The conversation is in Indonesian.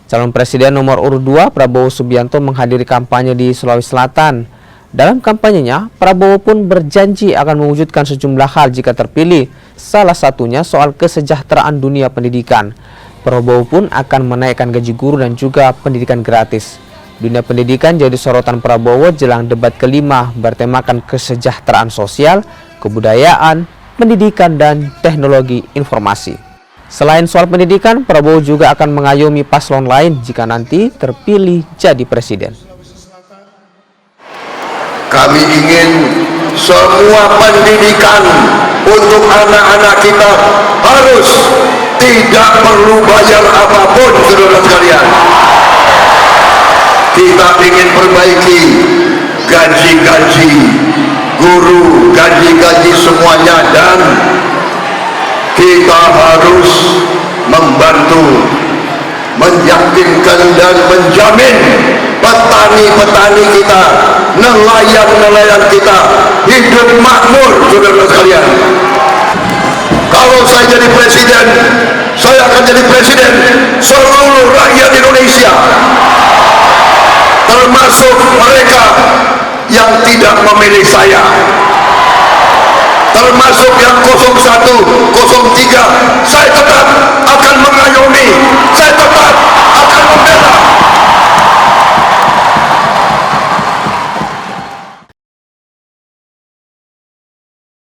Calon Presiden nomor urut 2 Prabowo Subianto menghadiri kampanye di Sulawesi Selatan. Dalam kampanyenya, Prabowo pun berjanji akan mewujudkan sejumlah hal jika terpilih, salah satunya soal kesejahteraan dunia pendidikan. Prabowo pun akan menaikkan gaji guru dan juga pendidikan gratis. Dunia pendidikan jadi sorotan Prabowo jelang debat kelima bertemakan kesejahteraan sosial, kebudayaan, pendidikan, dan teknologi informasi. Selain soal pendidikan, Prabowo juga akan mengayomi paslon lain jika nanti terpilih jadi presiden. Kami ingin semua pendidikan untuk anak-anak kita harus tidak perlu bayar apapun, saudara sekalian. Kita ingin perbaiki gaji-gaji guru, gaji-gaji semuanya, dan kita harus membantu, meyakinkan dan menjamin petani-petani kita, nelayan-nelayan kita hidup makmur, saudara sekalian. Kalau saya jadi presiden, saya akan jadi presiden seluruh rakyat Indonesia, termasuk mereka yang tidak memilih saya, termasuk yang 01, 03. Saya tetap akan mengayomi